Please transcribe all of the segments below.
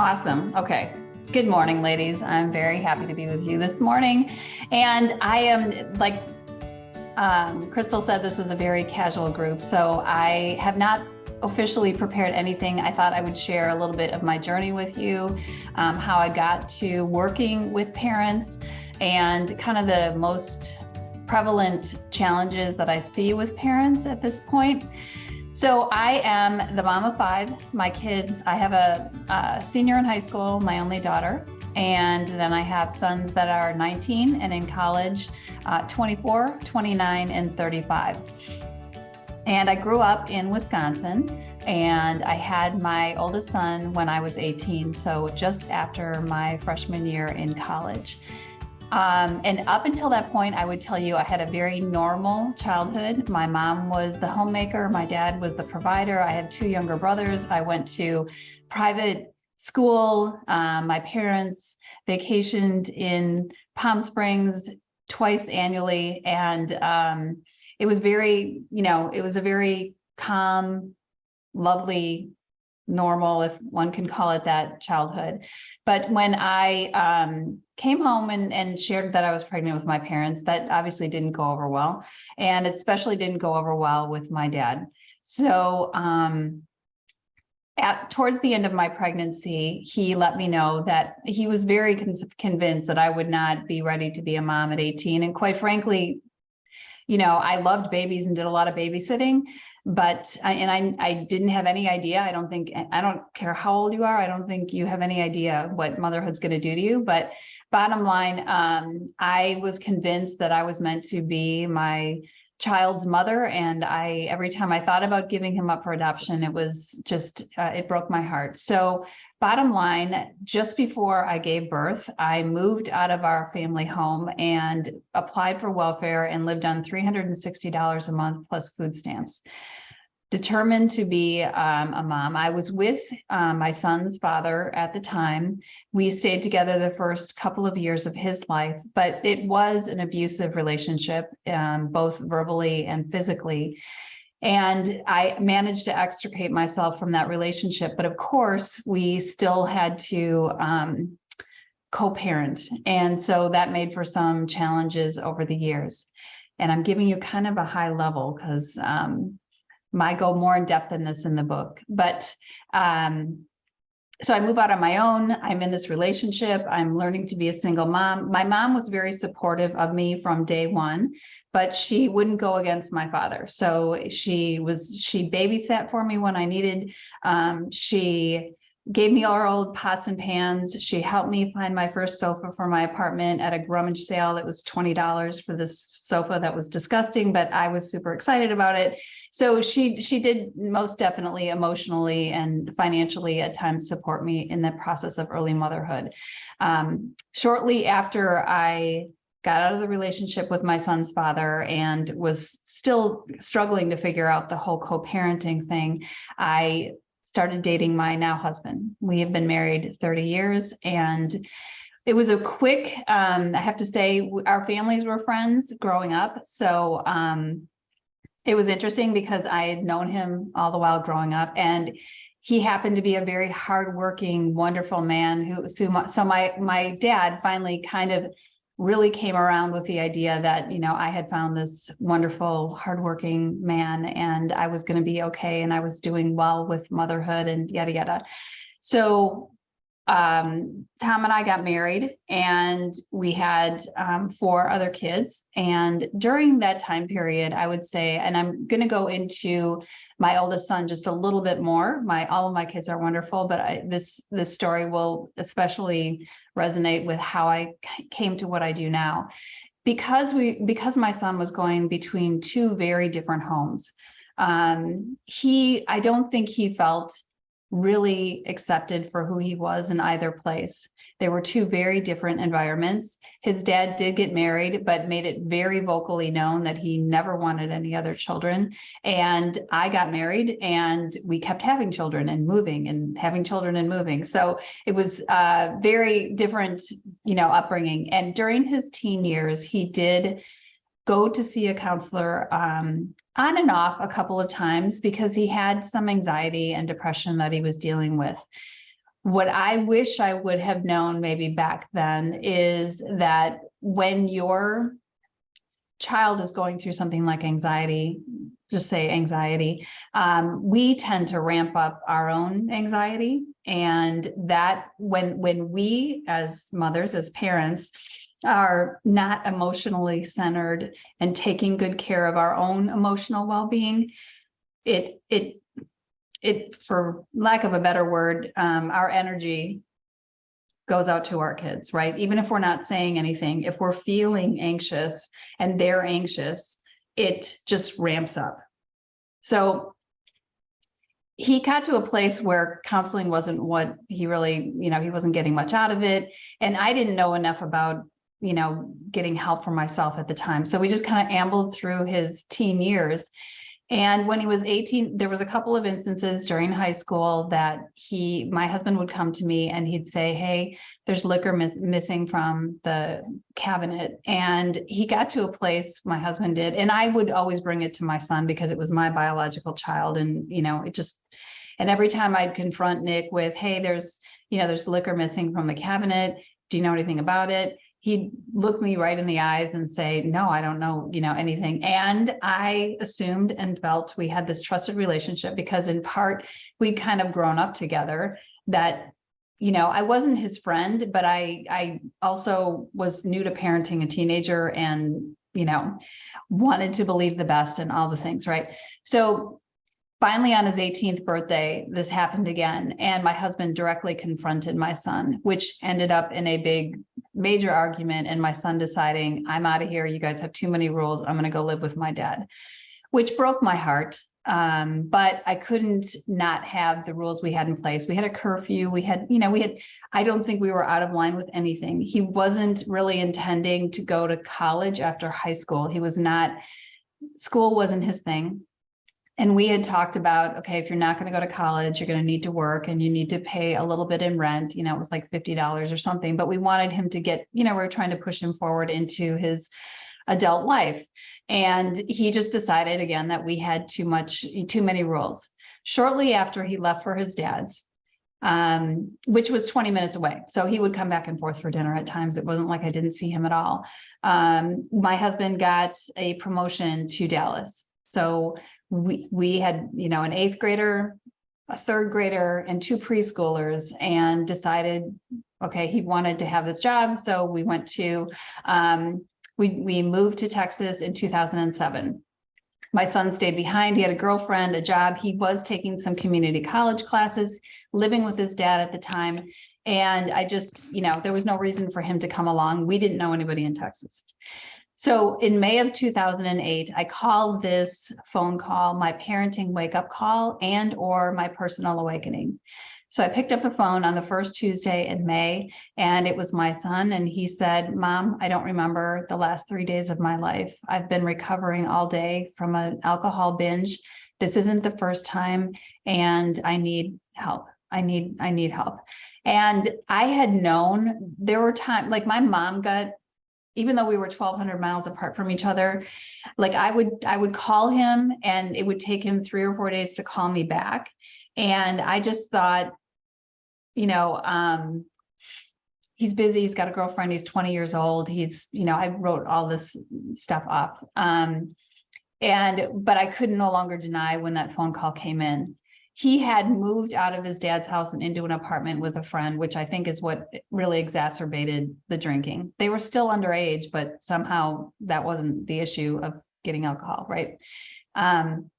Awesome. Okay. Good morning, ladies. I'm very happy to be with you this morning. And I am, like Crystal said, this was a very casual group. So I have not officially prepared anything. I thought I would share a little bit of my journey with you, how I got to working with parents, and kind of the most prevalent challenges that I see with parents at this point. So I am the mom of five. My kids, I have a senior in high school, my only daughter, and then I have sons that are 19 and in college, 24, 29, and 35. And I grew up in Wisconsin, and I had my oldest son when I was 18, so just after my freshman year in college. And up until that point, I would tell you I had a very normal childhood. My mom was the homemaker. My dad was the provider. I had two younger brothers. I went to private school. My parents vacationed in Palm Springs twice annually. And it was very, it was a very calm, lovely, normal, if one can call it that, childhood. But when I came home and shared that I was pregnant with my parents, that obviously didn't go over well, and especially didn't go over well with my dad. So towards the end of my pregnancy, he let me know that he was very convinced that I would not be ready to be a mom at 18. And quite frankly, I loved babies and did a lot of babysitting, but I didn't have any idea. I don't care how old you are. I don't think you have any idea what motherhood's going to do to you. But bottom line, I was convinced that I was meant to be my child's mother. And every time I thought about giving him up for adoption, it was just, it broke my heart. So bottom line, just before I gave birth, I moved out of our family home and applied for welfare and lived on $360 a month plus food stamps. Determined to be a mom. I was with my son's father at the time. We stayed together the first couple of years of his life, but it was an abusive relationship, both verbally and physically. And I managed to extricate myself from that relationship. But of course, we still had to co-parent. And so that made for some challenges over the years. And I'm giving you kind of a high level because I go more in depth in this in the book. But so I move out on my own. I'm in this relationship. I'm learning to be a single mom. My mom was very supportive of me from day one, but she wouldn't go against my father. So she babysat for me when I needed. She gave me our old pots and pans. She helped me find my first sofa for my apartment at a rummage sale. It was $20 for this sofa that was disgusting, but I was super excited about it. So she did most definitely emotionally and financially at times support me in the process of early motherhood. Shortly after I got out of the relationship with my son's father and was still struggling to figure out the whole co-parenting thing, I started dating my now husband. We have been married 30 years, and it was a quick, I have to say, our families were friends growing up. So it was interesting because I had known him all the while growing up, and he happened to be a very hardworking, wonderful man so my dad finally kind of really came around with the idea that, I had found this wonderful, hardworking man, and I was going to be okay, and I was doing well with motherhood and yada, yada. So Tom and I got married, and we had 4 other kids. And during that time period, I would say, and I'm going to go into my oldest son just a little bit more. All of my kids are wonderful, but this story will especially resonate with how I came to what I do now, because my son was going between 2 very different homes. I don't think he felt really accepted for who he was in either place. They were 2 very different environments. His dad did get married, but made it very vocally known that he never wanted any other children. And I got married, and we kept having children and moving and having children and moving. So it was very different, upbringing. And during his teen years, he did go to see a counselor on and off a couple of times because he had some anxiety and depression that he was dealing with. What I wish I would have known maybe back then is that when your child is going through something like anxiety, just say anxiety, we tend to ramp up our own anxiety. And that when we as mothers, as parents, are not emotionally centered and taking good care of our own emotional well-being, it, for lack of a better word, our energy goes out to our kids, right? Even if we're not saying anything, if we're feeling anxious and they're anxious, it just ramps up. So he got to a place where counseling wasn't what he really, he wasn't getting much out of it. And I didn't know enough about, getting help for myself at the time. So we just kind of ambled through his teen years. And when he was 18, there was a couple of instances during high school that my husband would come to me and he'd say, hey, there's liquor missing from the cabinet. And he got to a place, my husband did, and I would always bring it to my son because it was my biological child. And, and every time I'd confront Nick with, hey, there's liquor missing from the cabinet. Do you know anything about it? He'd look me right in the eyes and say, no, I don't know, anything. And I assumed and felt we had this trusted relationship because in part we'd kind of grown up together, that, I wasn't his friend, but I also was new to parenting a teenager and, wanted to believe the best and all the things, right? So finally, on his 18th birthday, this happened again. And my husband directly confronted my son, which ended up in a big, major argument. And my son deciding, I'm out of here. You guys have too many rules. I'm going to go live with my dad, which broke my heart. But I couldn't not have the rules we had in place. We had a curfew. I don't think we were out of line with anything. He wasn't really intending to go to college after high school. School wasn't his thing. And we had talked about, okay, if you're not going to go to college, you're going to need to work and you need to pay a little bit in rent. It was like $50 or something, but we wanted him to get, we were trying to push him forward into his adult life. And he just decided again that we had too many rules. Shortly after he left for his dad's, which was 20 minutes away. So he would come back and forth for dinner at times. It wasn't like I didn't see him at all. My husband got a promotion to Dallas. So we had, an 8th grader, a 3rd grader, and 2 preschoolers, and decided, okay, he wanted to have this job. So we went to, we moved to Texas in 2007. My son stayed behind. He had a girlfriend, a job. He was taking some community college classes, living with his dad at the time. And I just, there was no reason for him to come along. We didn't know anybody in Texas. So in May of 2008, I called this phone call my parenting wake-up call or my personal awakening. So I picked up the phone on the first Tuesday in May, and it was my son. And he said, Mom, I don't remember the last 3 days of my life. I've been recovering all day from an alcohol binge. This isn't the first time, and I need help. I need help. And I had known there were times, like my mom even though we were 1,200 miles apart from each other, like I would call him and it would take him 3 or 4 days to call me back. And I just thought, he's busy. He's got a girlfriend. He's 20 years old. I wrote all this stuff up. But I could no longer deny when that phone call came in. He had moved out of his dad's house and into an apartment with a friend, which I think is what really exacerbated the drinking. They were still underage, but somehow that wasn't the issue of getting alcohol, right? And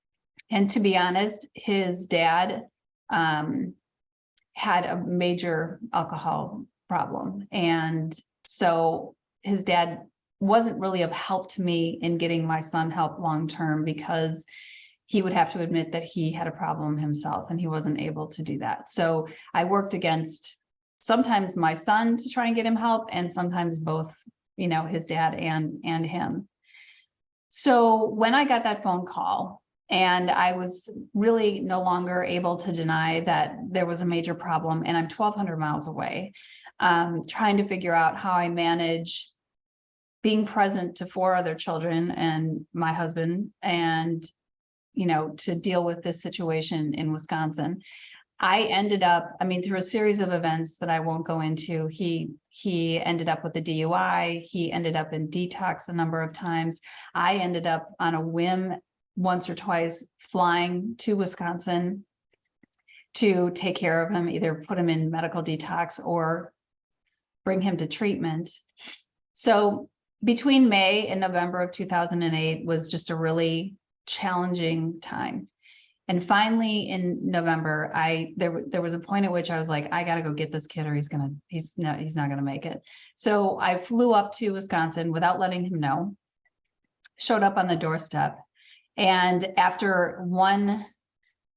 to be honest, his dad had a major alcohol problem. And so his dad wasn't really of help to me in getting my son help long-term, because he would have to admit that he had a problem himself and he wasn't able to do that. So I worked against sometimes my son to try and get him help, and sometimes both, his dad and him. So when I got that phone call, and I was really no longer able to deny that there was a major problem, and I'm 1,200 miles away, trying to figure out how I manage being present to 4 other children and my husband, and to deal with this situation in Wisconsin. I ended up, I mean, through a series of events that I won't go into, he ended up with a DUI. He ended up in detox a number of times. I ended up on a whim once or twice flying to Wisconsin to take care of him, either put him in medical detox or bring him to treatment. So between May and November of 2008 was just a really challenging time. And finally in November, there was a point at which I was like, I got to go get this kid or he's not going to make it. So I flew up to Wisconsin without letting him know, showed up on the doorstep. And after one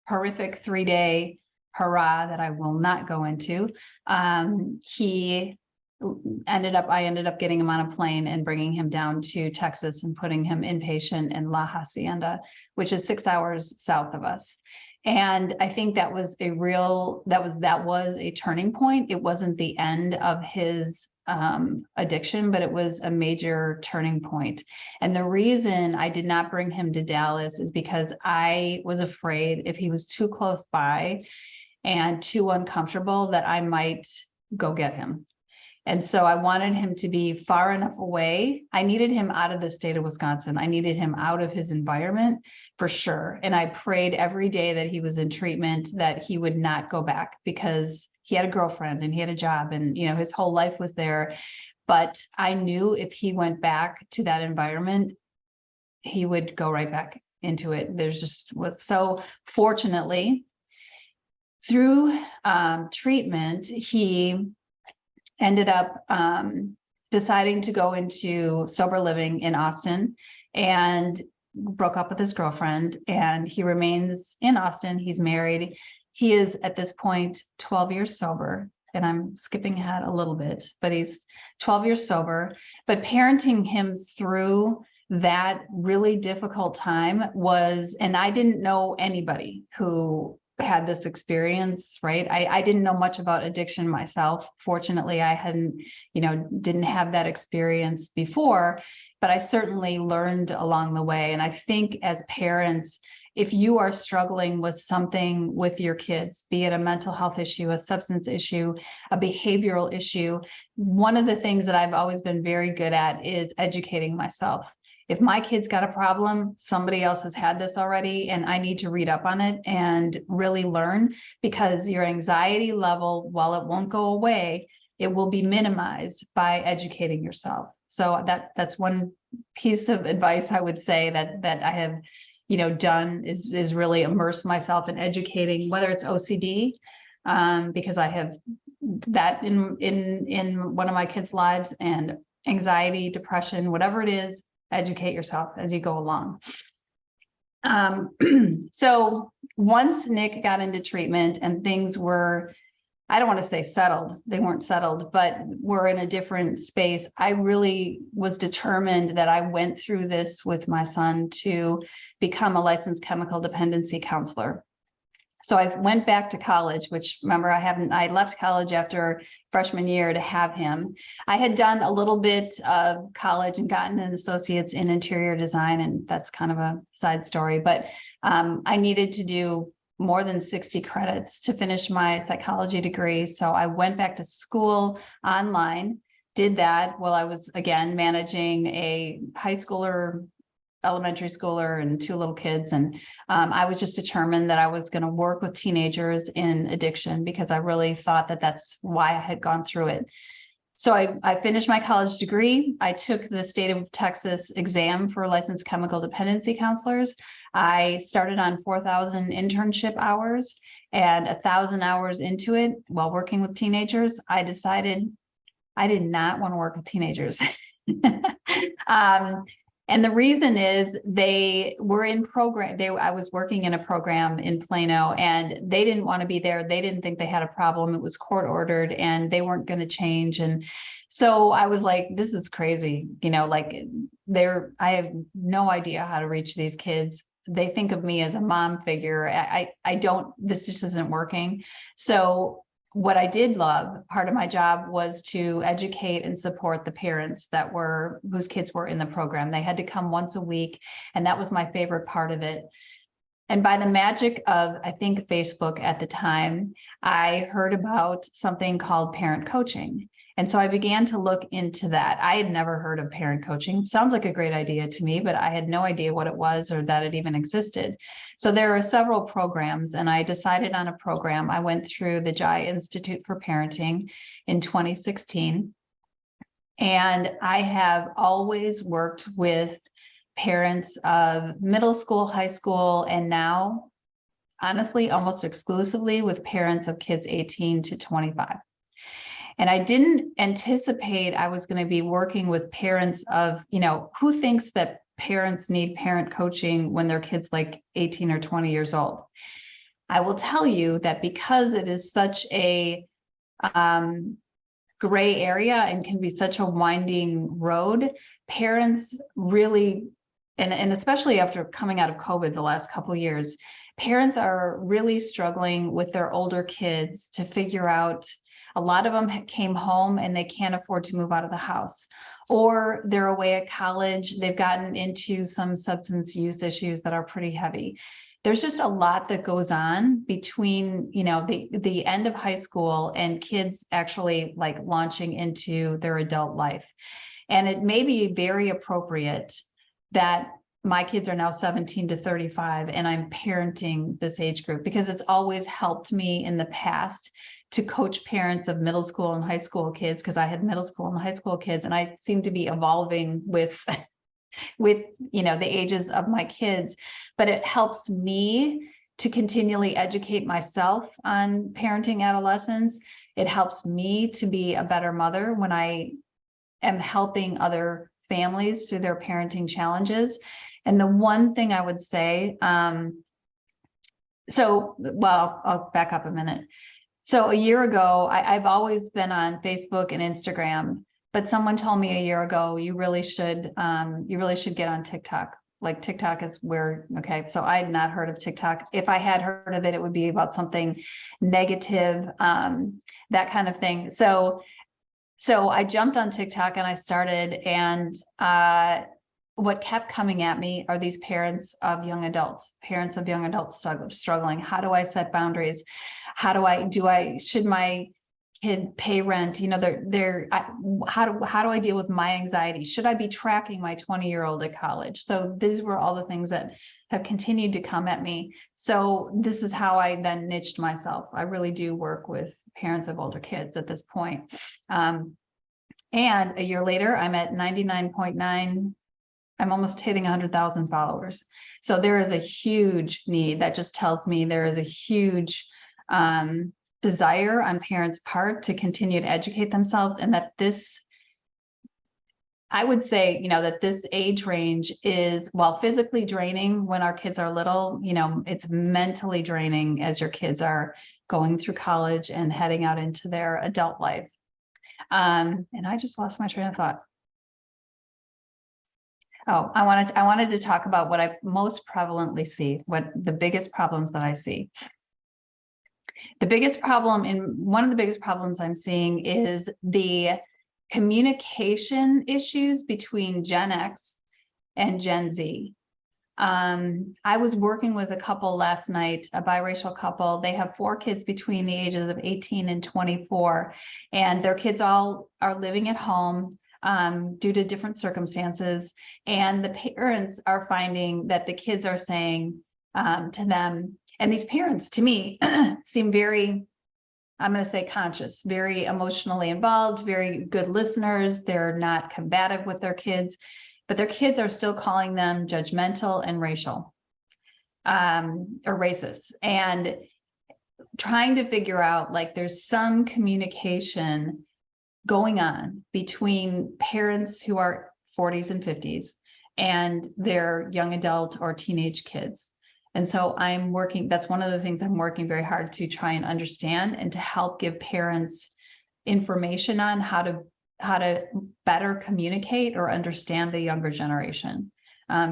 horrific 3-day hurrah that I will not go into, I ended up getting him on a plane and bringing him down to Texas and putting him inpatient in La Hacienda, which is 6 hours south of us. And I think that was a turning point. It wasn't the end of his addiction, but it was a major turning point. And the reason I did not bring him to Dallas is because I was afraid if he was too close by and too uncomfortable that I might go get him. And so I wanted him to be far enough away. I needed him out of the state of Wisconsin. I needed him out of his environment for sure. And I prayed every day that he was in treatment that he would not go back, because he had a girlfriend and he had a job and, his whole life was there. But I knew if he went back to that environment, he would go right back into it. So fortunately, through treatment, he ended up deciding to go into sober living in Austin and broke up with his girlfriend, and he remains in Austin. He's married. He is at this point 12 years sober, and I'm skipping ahead a little bit, but he's 12 years sober. But parenting him through that really difficult time and I didn't know anybody who had this experience, right? I didn't know much about addiction myself. Fortunately, I didn't have that experience before, but I certainly learned along the way. And I think as parents, if you are struggling with something with your kids, be it a mental health issue, a substance issue, a behavioral issue, one of the things that I've always been very good at is educating myself. If my kid's got a problem, somebody else has had this already, and I need to read up on it and really learn, because your anxiety level, while it won't go away, it will be minimized by educating yourself. So that's one piece of advice I would say that I have, done is really immerse myself in educating, whether it's OCD, because I have that in one of my kids' lives, and anxiety, depression, whatever it is. Educate yourself as you go along. So once Nick got into treatment and things were, I don't want to say settled, they weren't settled, but were in a different space, I really was determined that I went through this with my son to become a licensed chemical dependency counselor. So I went back to college, which, remember, I left college after freshman year to have him. I had done a little bit of college and gotten an associate's in interior design, and that's kind of a side story, but I needed to do more than 60 credits to finish my psychology degree. So I went back to school online, did that while I was, again, managing a high schooler, elementary schooler, and 2 little kids. And I was just determined that I was going to work with teenagers in addiction, because I really thought that that's why I had gone through it. So I finished my college degree. I took the state of Texas exam for licensed chemical dependency counselors. I started on 4,000 internship hours, and 1,000 hours into it while working with teenagers, I decided I did not want to work with teenagers. And the reason is they were in program. I was working in a program in Plano, and they didn't want to be there. They didn't think they had a problem. It was court ordered, and they weren't going to change. And so I was like, this is crazy. I have no idea how to reach these kids. They think of me as a mom figure. I don't, this just isn't working. So what I did love, part of my job, was to educate and support the parents whose kids were in the program. They had to come once a week, and that was my favorite part of it. And by the magic of, I think, Facebook at the time, I heard about something called parent coaching. And so I began to look into that. I had never heard of parent coaching. Sounds like a great idea to me, but I had no idea what it was or that it even existed. So there are several programs, and I decided on a program. I went through the Jai Institute for Parenting in 2016. And I have always worked with parents of middle school, high school, and now, honestly, almost exclusively with parents of kids 18 to 25. And I didn't anticipate I was going to be working with parents of, who thinks that parents need parent coaching when their kids like 18 or 20 years old. I will tell you that because it is such a gray area and can be such a winding road, parents really, and especially after coming out of COVID the last couple of years, parents are really struggling with their older kids to figure out. A lot of them came home and they can't afford to move out of the house, or they're away at college. They've gotten into some substance use issues that are pretty heavy. There's just a lot that goes on between, the end of high school and kids actually like launching into their adult life. And it may be very appropriate that my kids are now 17 to 35 and I'm parenting this age group, because it's always helped me in the past to coach parents of middle school and high school kids, because I had middle school and high school kids, and I seem to be evolving with the ages of my kids. But it helps me to continually educate myself on parenting adolescents. It helps me to be a better mother when I am helping other families through their parenting challenges. And the one thing I would say, I'll back up a minute. So a year ago, I've always been on Facebook and Instagram, but someone told me a year ago, you really should get on TikTok. Like TikTok is where, okay, so I had not heard of TikTok. If I had heard of it, it would be about something negative, that kind of thing. So I jumped on TikTok and I started, and what kept coming at me are these parents of young adults struggling. How do I set boundaries? Should my kid pay rent? How do I deal with my anxiety? Should I be tracking my 20-year-old at college? So these were all the things that have continued to come at me. So this is how I then niched myself. I really do work with parents of older kids at this point. And a year later, I'm at 99.9. I'm almost hitting 100,000 followers. So there is a huge need. That just tells me there is a huge desire on parents' part to continue to educate themselves, and that I would say, that this age range is, while physically draining when our kids are little, it's mentally draining as your kids are going through college and heading out into their adult life. And I just lost my train of thought. Oh, I wanted to talk about what I most prevalently see, what the biggest problems that I see. One of the biggest problems I'm seeing is the communication issues between Gen X and Gen Z. I was working with a couple last night, a biracial couple. They have 4 kids between the ages of 18 and 24, and their kids all are living at home due to different circumstances. And the parents are finding that the kids are saying to them, and these parents, to me, seem very, I'm going to say conscious, very emotionally involved, very good listeners. They're not combative with their kids, but their kids are still calling them judgmental and racial, or racist, and trying to figure out, like, there's some communication going on between parents who are 40s and 50s and their young adult or teenage kids. And so that's one of the things I'm working very hard to try and understand, and to help give parents information on how to better communicate or understand the younger generation,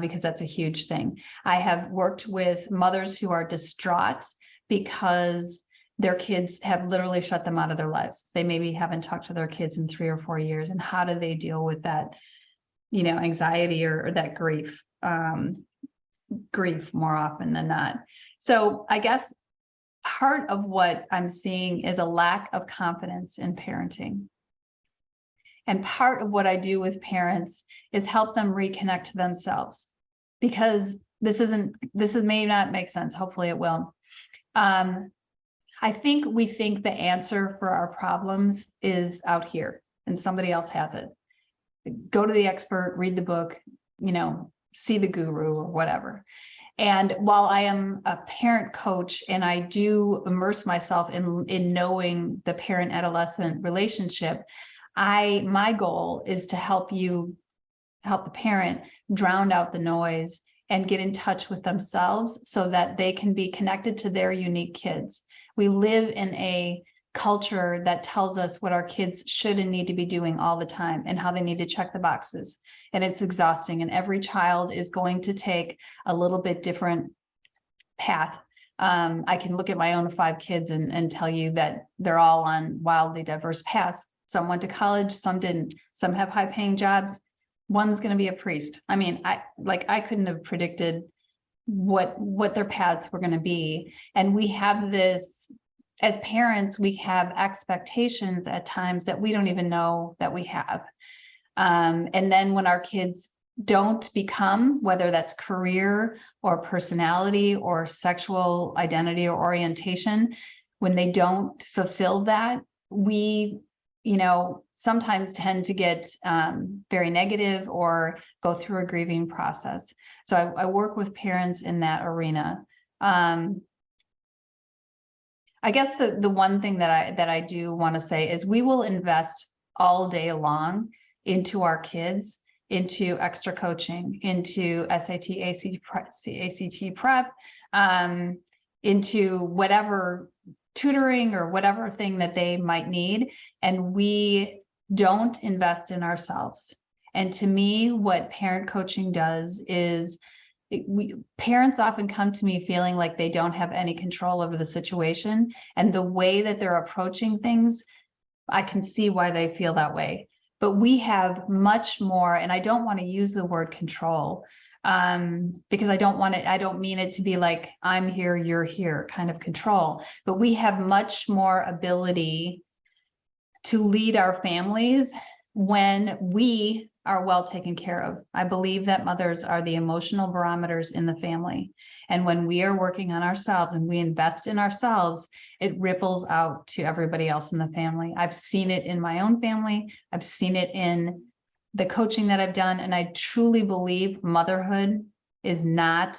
because that's a huge thing. I have worked with mothers who are distraught because their kids have literally shut them out of their lives. They maybe haven't talked to their kids in 3 or 4 years. And how do they deal with that, anxiety or that grief? grief more often than not. So I guess part of what I'm seeing is a lack of confidence in parenting. And part of what I do with parents is help them reconnect to themselves, because this may not make sense. Hopefully it will. I think we think the answer for our problems is out here and somebody else has it. Go to the expert, read the book, see the guru or whatever. And while I am a parent coach and I do immerse myself in knowing the parent-adolescent relationship, my goal is to help the parent drown out the noise and get in touch with themselves so that they can be connected to their unique kids. We live in a culture that tells us what our kids should and need to be doing all the time and how they need to check the boxes. And it's exhausting. And every child is going to take a little bit different path. I can look at my own 5 kids and tell you that they're all on wildly diverse paths. Some went to college, some didn't. Some have high-paying jobs. One's going to be a priest. I mean, I couldn't have predicted what their paths were going to be. And we have this, as parents, we have expectations at times that we don't even know that we have. And then when our kids don't become, whether that's career or personality or sexual identity or orientation, when they don't fulfill that, we sometimes tend to get very negative or go through a grieving process. So I work with parents in that arena. I guess the one thing that I do want to say is we will invest all day long into our kids, into extra coaching, into SAT, ACT prep, into whatever tutoring or whatever thing that they might need. And we don't invest in ourselves. And to me, what parent coaching does is parents often come to me feeling like they don't have any control over the situation. And the way that they're approaching things, I can see why they feel that way. But we have much more, and I don't want to use the word control, because I don't mean it to be like I'm here, you're here kind of control, but we have much more ability to lead our families when we are well taken care of. I believe that mothers are the emotional barometers in the family. And when we are working on ourselves and we invest in ourselves, it ripples out to everybody else in the family. I've seen it in my own family. I've seen it in the coaching that I've done. And I truly believe motherhood is not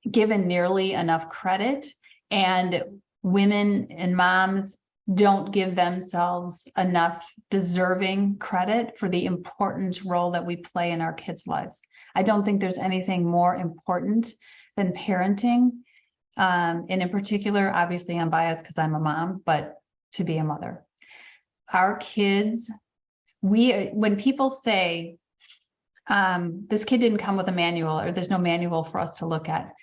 given nearly enough credit, and women and moms don't give themselves enough deserving credit for the important role that we play in our kids' lives. I don't think there's anything more important than parenting. And in particular, obviously I'm biased because I'm a mom, but to be a mother. Our kids, when people say, this kid didn't come with a manual, or there's no manual for us to look at,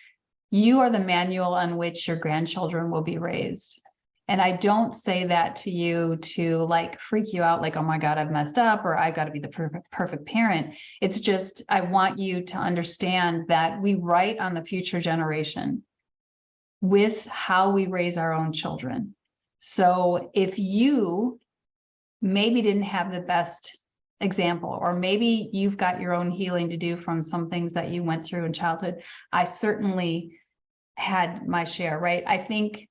you are the manual on which your grandchildren will be raised. And I don't say that to you to like freak you out, like, oh my God, I've messed up, or I've got to be the perfect parent. It's just, I want you to understand that we write on the future generation with how we raise our own children. So if you maybe didn't have the best example, or maybe you've got your own healing to do from some things that you went through in childhood, I certainly had my share, right? I think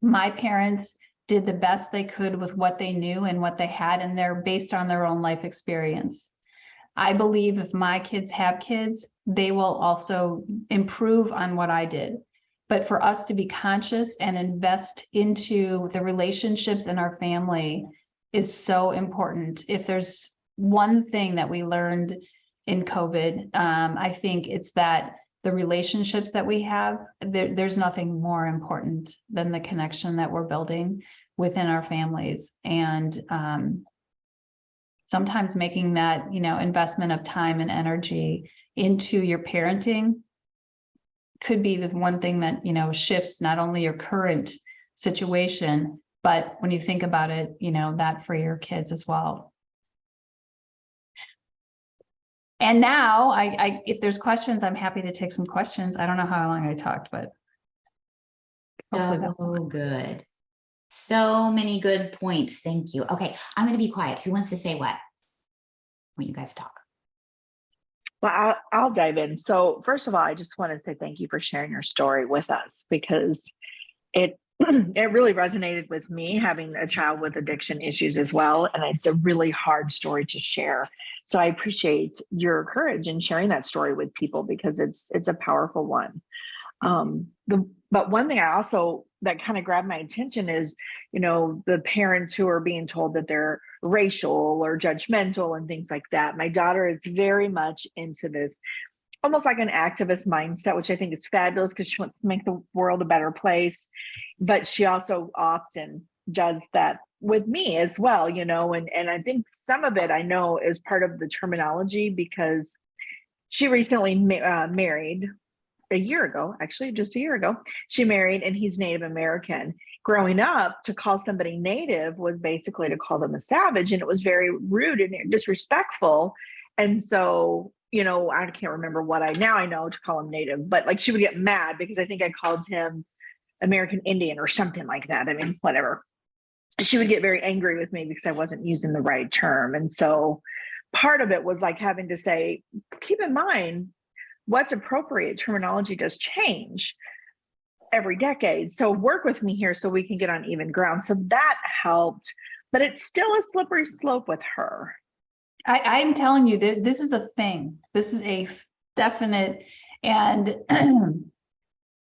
my parents did the best they could with what they knew and what they had, and they're based on their own life experience. I believe if my kids have kids, they will also improve on what I did. But for us to be conscious and invest into the relationships in our family is so important. If there's one thing that we learned in COVID, I think it's that the relationships that we have, there's nothing more important than the connection that we're building within our families. And sometimes making that, investment of time and energy into your parenting could be the one thing that, shifts not only your current situation, but when you think about it, that for your kids as well. And now if there's questions, I'm happy to take some questions. I don't know how long I talked, but hopefully that was good. So many good points. Thank you. Okay, I'm going to be quiet. Who wants to say what when you guys talk? Well, I'll dive in. So first of all, I just want to say thank you for sharing your story with us, because it it really resonated with me, having a child with addiction issues as well. And it's a really hard story to share. So I appreciate your courage in sharing that story with people, because it's a powerful one. But one thing I also that kind of grabbed my attention is, the parents who are being told that they're racial or judgmental and things like that. My daughter is very much into this, almost like an activist mindset, which I think is fabulous, because she wants to make the world a better place. But she also often does that with me as well, and I think some of it I know is part of the terminology, because she recently married a year ago, actually just a year ago, she married, and he's Native American. Growing up, to call somebody Native was basically to call them a savage, and it was very rude and disrespectful. And so, I can't remember what I know to call him Native, but like she would get mad because I think I called him American Indian or something like that. I mean, whatever. She would get very angry with me because I wasn't using the right term. And so part of it was like having to say, keep in mind, what's appropriate terminology does change every decade. So work with me here so we can get on even ground. So that helped, but it's still a slippery slope with her. I'm telling you that this is a thing. This is a definite, and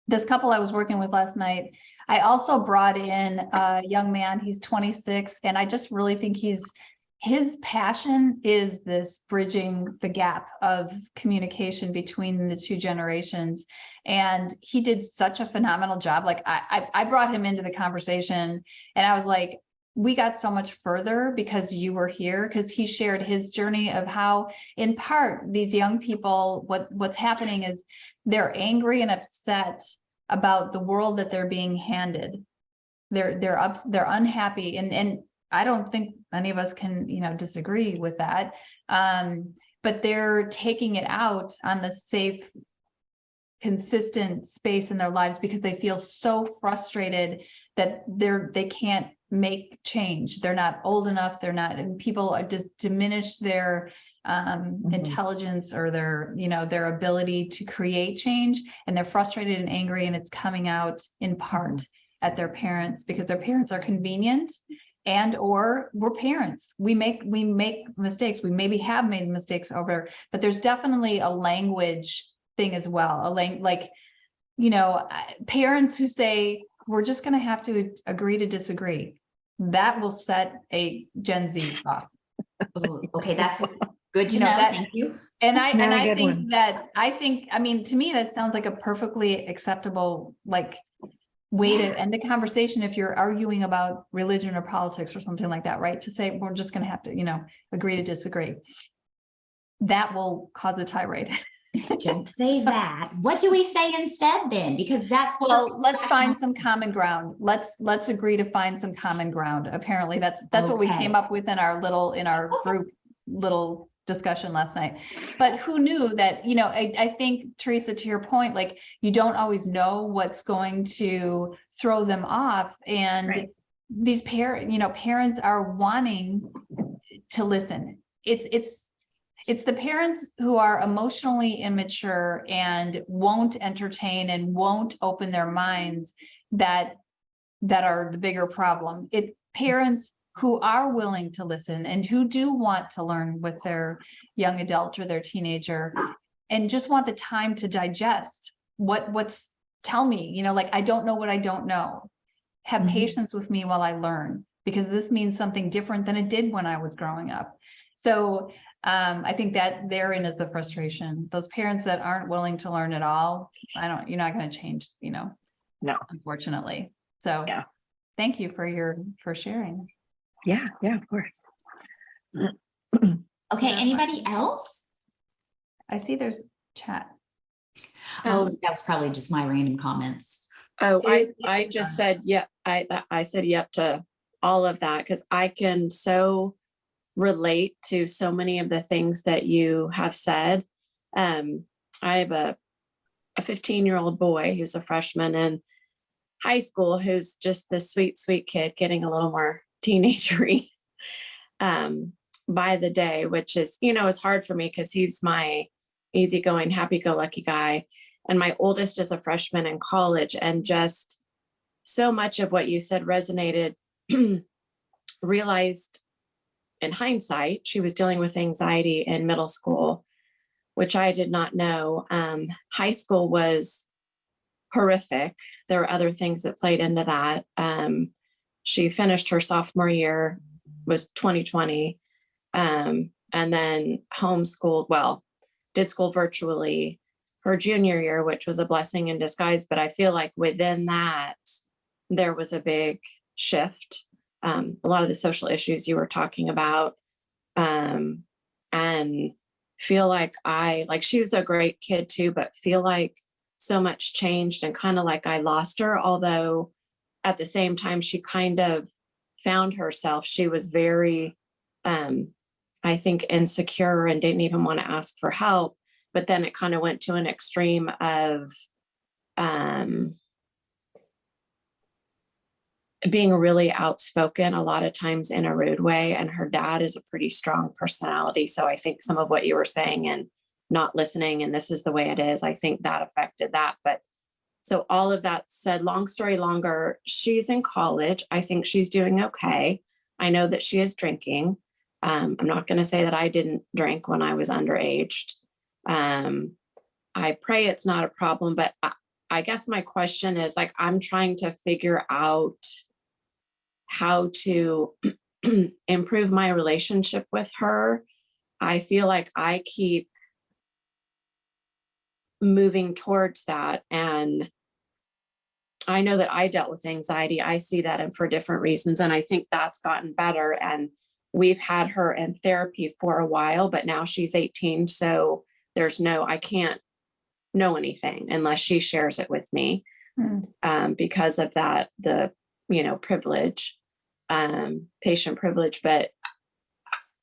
this couple I was working with last night, I also brought in a young man. He's 26, and I just really think his passion is this bridging the gap of communication between the two generations. And he did such a phenomenal job. Like I brought him into the conversation, and I was like, we got so much further because you were here, because he shared his journey of how, in part, these young people, what's happening is they're angry and upset about the world that they're being handed. They're unhappy, and I don't think any of us can, disagree with that. But they're taking it out on the safe, consistent space in their lives because they feel so frustrated that they can't make change. They're not old enough. They're not, and people are just diminish their intelligence or their ability to create change, and they're frustrated and angry, and it's coming out in part at their parents because their parents are convenient, and or we're parents. We make mistakes. We maybe have made mistakes over, but there's definitely a language thing as well. Parents who say, we're just going to have to agree to disagree. That will set a Gen Z off. Oh, okay, that's good to know. Thank you. And I think, to me, that sounds like a perfectly acceptable, way to end a conversation if you're arguing about religion or politics or something like that, right? To say, we're just going to have to, agree to disagree. That will cause a tirade. Don't say that. What do we say instead then? Because let's find some common ground. Let's agree to find some common ground. Apparently that's okay. What we came up with in our group little discussion last night. But who knew that, I think, Teresa, to your point, you don't always know what's going to throw them off. And right. These parents are wanting to listen. It's the parents who are emotionally immature and won't entertain and won't open their minds that are the bigger problem. It's parents who are willing to listen and who do want to learn with their young adult or their teenager and just want the time to digest tell me, I don't know what I don't know. Have patience with me while I learn, because this means something different than it did when I was growing up. So I think that therein is the frustration. Those parents that aren't willing to learn at all, you're not going to change, no, unfortunately. So yeah. Thank you for sharing. Yeah, of course. Okay, anybody else? I see there's chat. Oh, that was probably just my random comments. Oh, I just said, yeah, I said yep to all of that, because I can so relate to so many of the things that you have said. I have a 15-year-old boy who's a freshman in high school who's just this sweet, sweet kid, getting a little more teenagery by the day, which is, is hard for me because he's my easygoing, happy-go-lucky guy. And my oldest is a freshman in college, and just so much of what you said resonated. Realized in hindsight, she was dealing with anxiety in middle school, which I did not know. High school was horrific. There were other things that played into that. She finished her sophomore year, was 2020, and then homeschooled, did school virtually her junior year, which was a blessing in disguise. But I feel like within that, there was a big shift. A lot of the social issues you were talking about, and feel like she was a great kid too, but feel like so much changed and kind of like I lost her. Although at the same time, she kind of found herself. She was very, I think, insecure and didn't even want to ask for help. But then it kind of went to an extreme of, being really outspoken, a lot of times in a rude way. And her dad is a pretty strong personality. So I think some of what you were saying and not listening, and this is the way it is, I think that affected that. But so all of that said, long story longer, she's in college. I think she's doing okay. I know that she is drinking. I'm not going to say that I didn't drink when I was underaged. I pray it's not a problem, but I guess my question is, like, I'm trying to figure out how to improve my relationship with her. I feel like I keep moving towards that. And I know that I dealt with anxiety. I see that, and for different reasons. And I think that's gotten better. And we've had her in therapy for a while, but now she's 18. So I can't know anything unless she shares it with me, because of that, the, privilege, patient privilege. But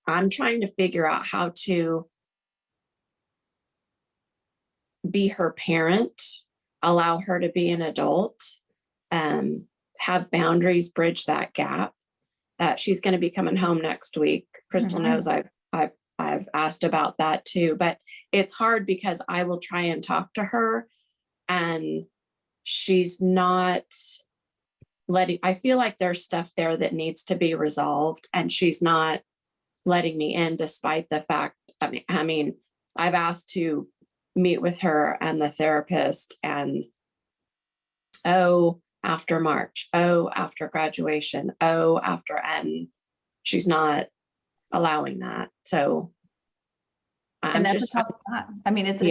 I'm trying to figure out how to be her parent, allow her to be an adult, have boundaries, bridge that gap. She's going to be coming home next week. Crystal knows I've asked about that too, but it's hard because I will try and talk to her and she's not I feel like there's stuff there that needs to be resolved, and she's not letting me in, despite the fact, I mean, I've asked to meet with her and the therapist, and after March, after graduation, after, and she's not allowing that. So and that's a tough spot. I mean, it's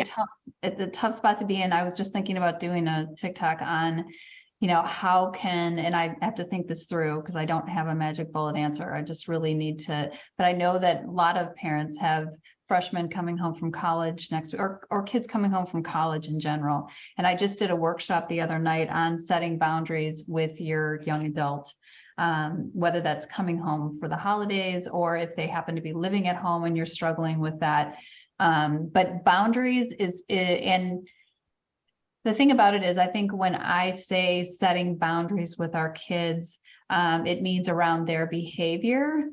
a tough spot to be in. I was just thinking about doing a TikTok on, how and I have to think this through because I don't have a magic bullet answer. I just really need to, but I know that a lot of parents have freshmen coming home from college next, or kids coming home from college in general. And I just did a workshop the other night on setting boundaries with your young adult, whether that's coming home for the holidays or if they happen to be living at home and you're struggling with that. But boundaries and the thing about it is, I think when I say setting boundaries with our kids, it means around their behavior.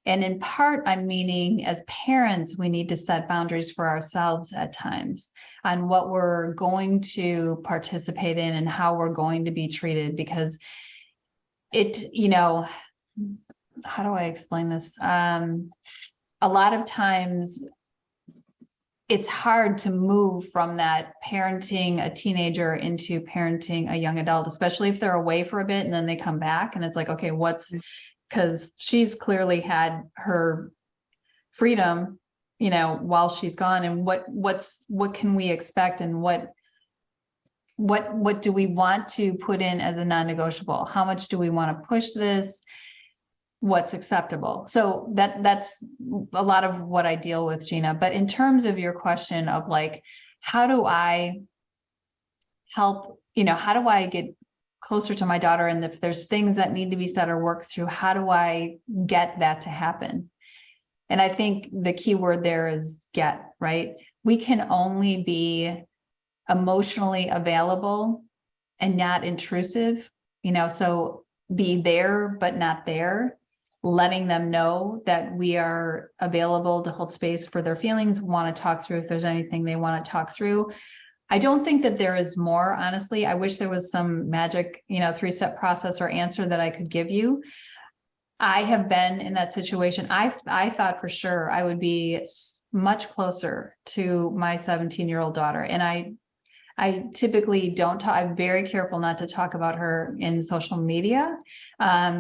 And in part, I'm meaning as parents, we need to set boundaries for ourselves at times on what we're going to participate in and how we're going to be treated, because how do I explain this? A lot of times it's hard to move from that parenting a teenager into parenting a young adult, especially if they're away for a bit and then they come back and it's like, okay, because she's clearly had her freedom, while she's gone, and what can we expect, and what do we want to put in as a non-negotiable? How much do we want to push this? What's acceptable? So that's a lot of what I deal with, Gina. But in terms of your question of like, how do I help, how do I get closer to my daughter? And if there's things that need to be said or worked through, how do I get that to happen? And I think the key word there is get, right? We can only be emotionally available and not intrusive, so be there, but not there, letting them know that we are available to hold space for their feelings, want to talk through if there's anything they want to talk through. I don't think that there is more, honestly. I wish there was some magic, 3-step process or answer that I could give you. I have been in that situation. I thought for sure I would be much closer to my 17-year-old daughter. And I typically don't talk, I'm very careful not to talk about her in social media.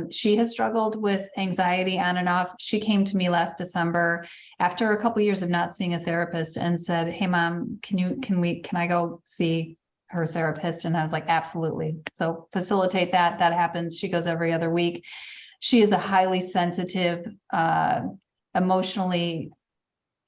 She has struggled with anxiety on and off. She came to me last December after a couple of years of not seeing a therapist and said, "Hey mom, can I go see her therapist?" And I was like, absolutely. So facilitate that. That happens. She goes every other week. She is a highly sensitive, emotionally,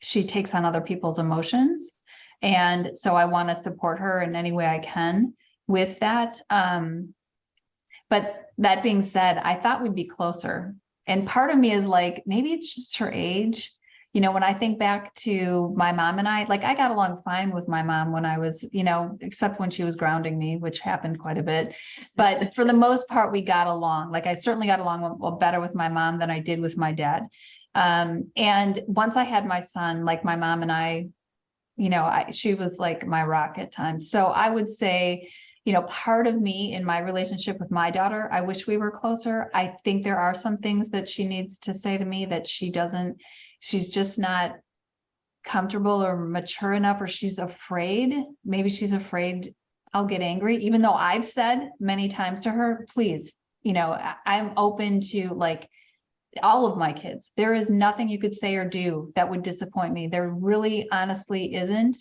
she takes on other people's emotions. And so I want to support her in any way I can with that. But that being said, I thought we'd be closer. And part of me is like, maybe it's just her age. When I think back to my mom and I got along fine with my mom when I was, except when she was grounding me, which happened quite a bit. But for the most part, we got along. I certainly got along better with my mom than I did with my dad. And once I had my son, my mom and I, she was like my rock at times. So I would say, part of me in my relationship with my daughter, I wish we were closer. I think there are some things that she needs to say to me that she's just not comfortable or mature enough, or she's afraid. Maybe she's afraid I'll get angry, even though I've said many times to her, please, I'm open to all of my kids. There is nothing you could say or do that would disappoint me. There really honestly isn't.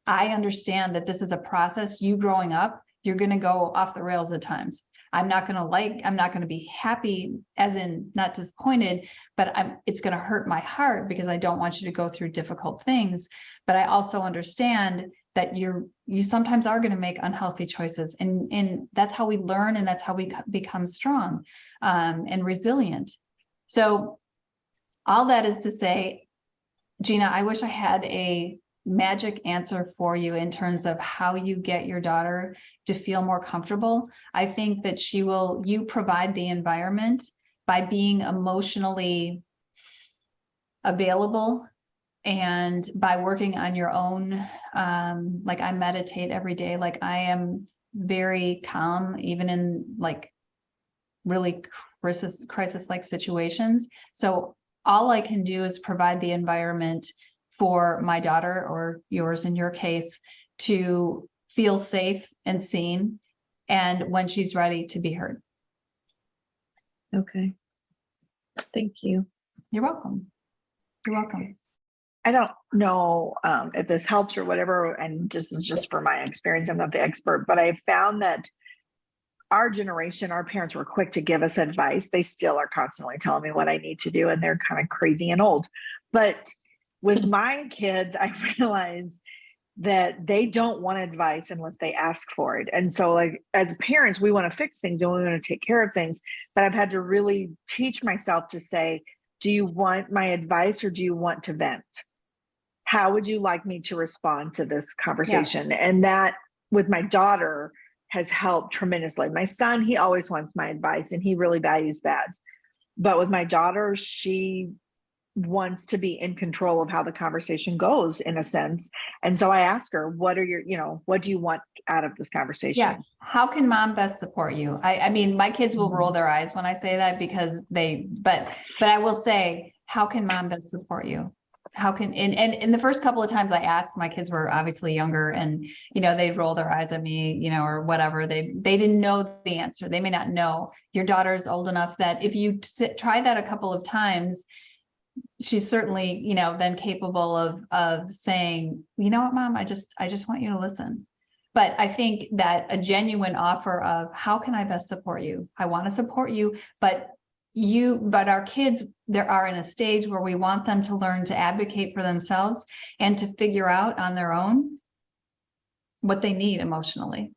I understand that this is a process. You growing up, you're going to go off the rails at times. I'm not going to be happy, as in not disappointed, but it's going to hurt my heart because I don't want you to go through difficult things. But I also understand that you sometimes are going to make unhealthy choices. And that's how we learn, and that's how we become strong and resilient. So all that is to say, Gina, I wish I had a magic answer for you in terms of how you get your daughter to feel more comfortable. I think that you provide the environment by being emotionally available and by working on your own. I meditate every day. I am very calm, even in really crisis-like situations. So all I can do is provide the environment for my daughter, or yours in your case, to feel safe and seen, and when she's ready, to be heard. Okay. Thank you. You're welcome. You're welcome. I don't know if this helps or whatever, and this is just for my experience. I'm not the expert, but I found that our generation, our parents were quick to give us advice. They still are constantly telling me what I need to do, and they're kind of crazy and old. But with my kids, I realize that they don't want advice unless they ask for it. And so as parents, we want to fix things and we want to take care of things. But I've had to really teach myself to say, do you want my advice or do you want to vent? How would you like me to respond to this conversation? Yeah. And that with my daughter has helped tremendously. My son, he always wants my advice and he really values that. But with my daughter, she wants to be in control of how the conversation goes, in a sense. And so I ask her, what do you want out of this conversation? Yeah. How can mom best support you? I mean, my kids will roll their eyes when I say that because but I will say, how can mom best support you? How can, and the first couple of times I asked, my kids were obviously younger and, they'd roll their eyes at me, or whatever. They didn't know the answer. They may not know. Your daughter's old enough that if you try that a couple of times, she's certainly, then capable of saying, you know what, mom, I just want you to listen. But I think that a genuine offer of how can I best support you? I want to support you, but our kids, are in a stage where we want them to learn to advocate for themselves and to figure out on their own what they need emotionally.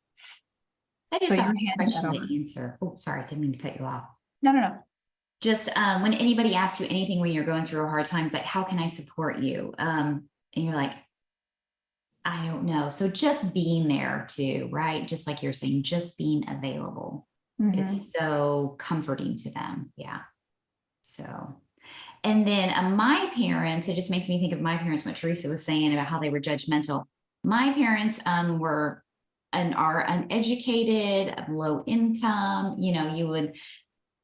That is So a you're hard handing that question over. to answer. Oh, sorry, I didn't mean to cut you off. No. just when anybody asks you anything when you're going through a hard times, like, how can I support you? And you're like, I don't know. So just being there too, right? Just like you're saying, just being available Mhm. is so comforting to them. Yeah. So, and then my parents, it just makes me think of my parents, what Teresa was saying about how they were judgmental. My parents were and are uneducated, low income, you know,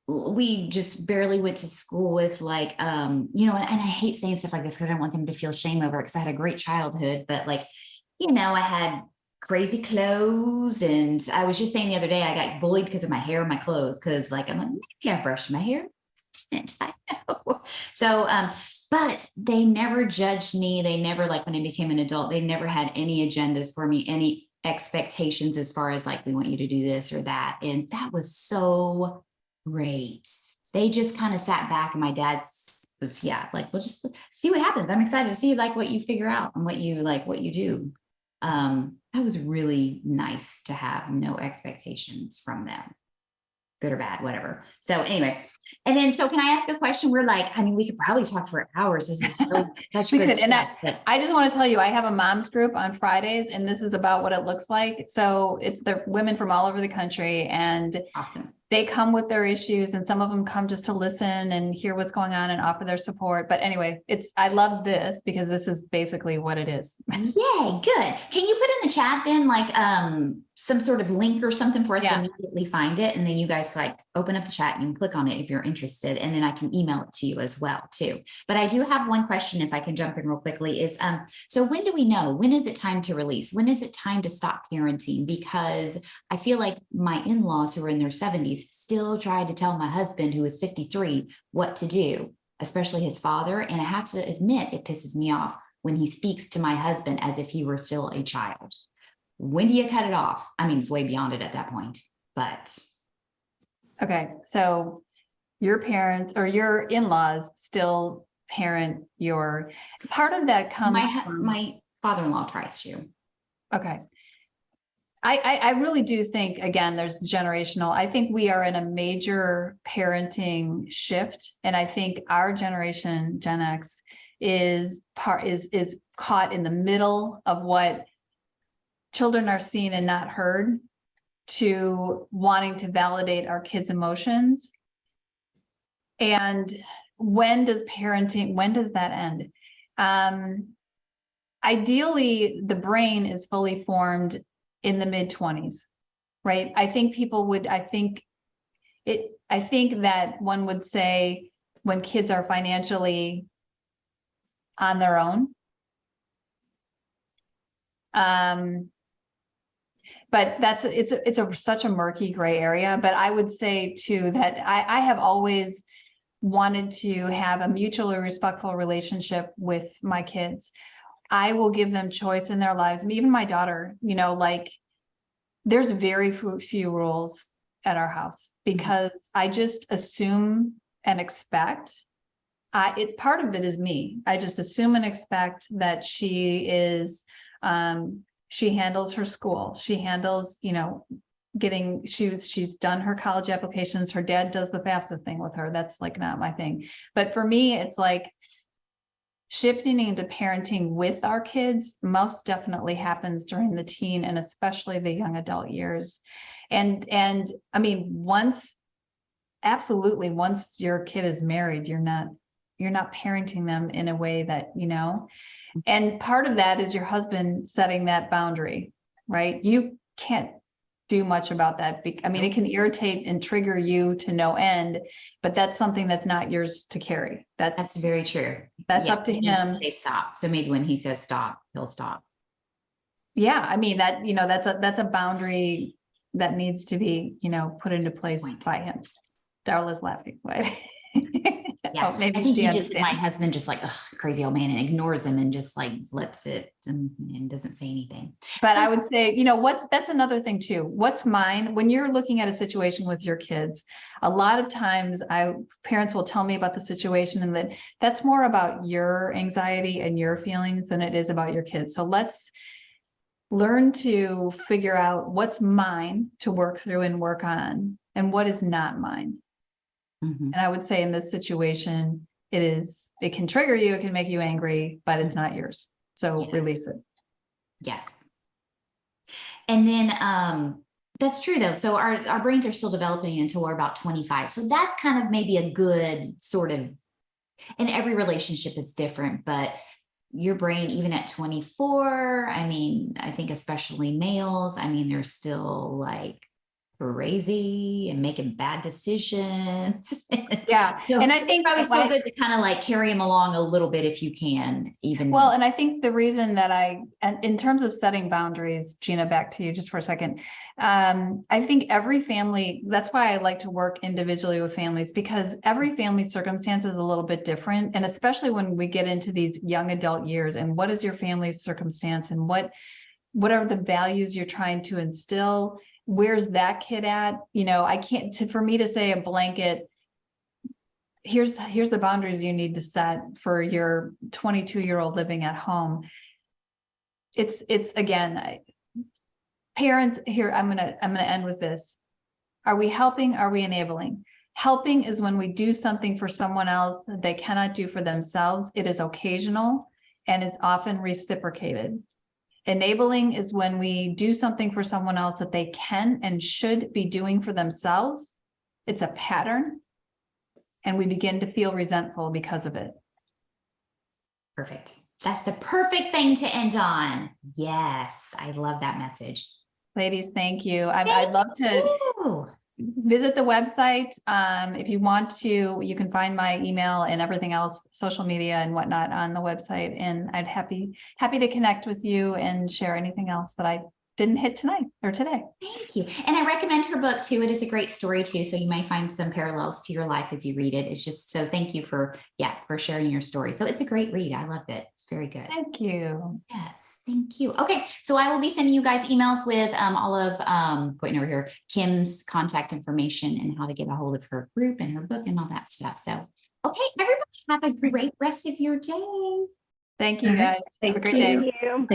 we just barely went to school with like, you know, and I hate saying stuff like this because I don't want them to feel shame over it because I had a great childhood, but like, you know, I had crazy clothes, and I was just saying the other day, I got bullied because of my hair and my clothes. Cause like, I'm like, maybe I brushed my hair. I know. So, but they never judged me. They never, like when I became an adult, they never had any agendas for me, any expectations as far as like, we want you to do this or that. And that was so great. They just kind of sat back, and my dad was, yeah, like, we'll just see what happens. I'm excited to see like what you figure out and what you do. That was really nice to have no expectations from them, good or bad, whatever. So anyway, and then, so can I ask a question? We're like, I mean, we could probably talk for hours. This is so such We good could, and stuff, but I just want to tell you, I have a mom's group on Fridays, and this is about what it looks like. So it's the women from all over the country, and awesome. they come with their issues, and some of them come just to listen and hear what's going on and offer their support. But anyway, I love this because this is basically what it is. Yay, good. Can you put in the chat then like some sort of link or something for us to Yeah. immediately find it? And then you guys like open up the chat and you can click on it if you're interested. And then I can email it to you as well too. But I do have one question, if I can jump in real quickly, is so when do we know? When is it time to release? When is it time to stop parenting? Because I feel like my in-laws who are in their 70s still try to tell my husband, who is 53, what to do, especially his father. And I have to admit, it pisses me off when he speaks to my husband as if he were still a child. When do you cut it off? I mean, it's way beyond it at that point, but. Okay, so your parents or your in-laws still parent part of that comes from. My father-in-law tries to. Okay. I really do think, again, there's generational. I think we are in a major parenting shift. And I think our generation, Gen X, is caught in the middle of what children are seen and not heard, to wanting to validate our kids' emotions. And when does that end? Ideally, the brain is fully formed in the mid-20s, right? I think that one would say when kids are financially on their own. But it's such a murky gray area. But I would say too that I have always wanted to have a mutually respectful relationship with my kids. I will give them choice in their lives. And even my daughter, you know, like there's very few rules at our house because I just assume and expect. It's part of it is me. I just assume and expect that she is, she handles her school. She handles, you know, she's done her college applications. Her dad does the FAFSA thing with her. That's like not my thing. But for me, it's like shifting into parenting with our kids most definitely happens during the teen and especially the young adult years. And I mean, once your kid is married, you're not parenting them in a way that, you know, and part of that is your husband setting that boundary, right? You can't do much about that. I mean, it can irritate and trigger you to no end, but that's something that's not yours to carry. That's very true. That's up to him. Say stop. So maybe when he says stop, he'll stop. Yeah, I mean that, you know, that's a boundary that needs to be, you know, put into place by him. Darla's laughing. Yeah, Oh, maybe I think she he just, understands. my husband just like, ugh, crazy old man, and ignores him and just like lets it and doesn't say anything. But I would say, you know, that's another thing too. What's mine? When you're looking at a situation with your kids, a lot of times parents will tell me about the situation and that's more about your anxiety and your feelings than it is about your kids. So let's learn to figure out what's mine to work through and work on and what is not mine. Mhm. And I would say in this situation, it can trigger you, it can make you angry, but it's not yours. So Yes. release it. Yes. And then that's true though. So our brains are still developing until we're about 25. So that's kind of maybe a good sort of, and every relationship is different, but your brain, even at 24, I mean, I think especially males, I mean, they're still like crazy and making bad decisions. Yeah. So And I it's think probably still why- good to kind of like carry them along a little bit if you can, even. well, and I think the reason that and in terms of setting boundaries, Gina, back to you just for a second. I think every family, that's why I like to work individually with families, because every family circumstance is a little bit different. And especially when we get into these young adult years, and what is your family's circumstance, and what are the values you're trying to instill? Where's that kid at? You know, I can't, for me to say a blanket, here's the boundaries you need to set for your 22-year-old living at home. It's again, parents here, I'm gonna end with this. Are we helping? Are we enabling? Helping is when we do something for someone else that they cannot do for themselves. It is occasional and is often reciprocated. Enabling is when we do something for someone else that they can and should be doing for themselves. It's a pattern, and we begin to feel resentful because of it. Perfect. That's the perfect thing to end on. Yes, I love that message. Ladies, thank you. I'd love to Ooh. visit the website. If you want to, you can find my email and everything else, social media and whatnot on the website. And I'd happy to connect with you and share anything else that I didn't hit tonight or today. Thank you. And I recommend her book too. It is a great story too. So you may find some parallels to your life as you read it. It's just, so thank you for sharing your story. So it's a great read. I loved it. It's very good. Thank you. Yes, thank you. Okay, so I will be sending you guys emails with all of pointing over here, Kim's contact information and how to get a hold of her group and her book and all that stuff. So, okay, everybody have a great rest of your day. Thank you, guys. Have a great day. Thank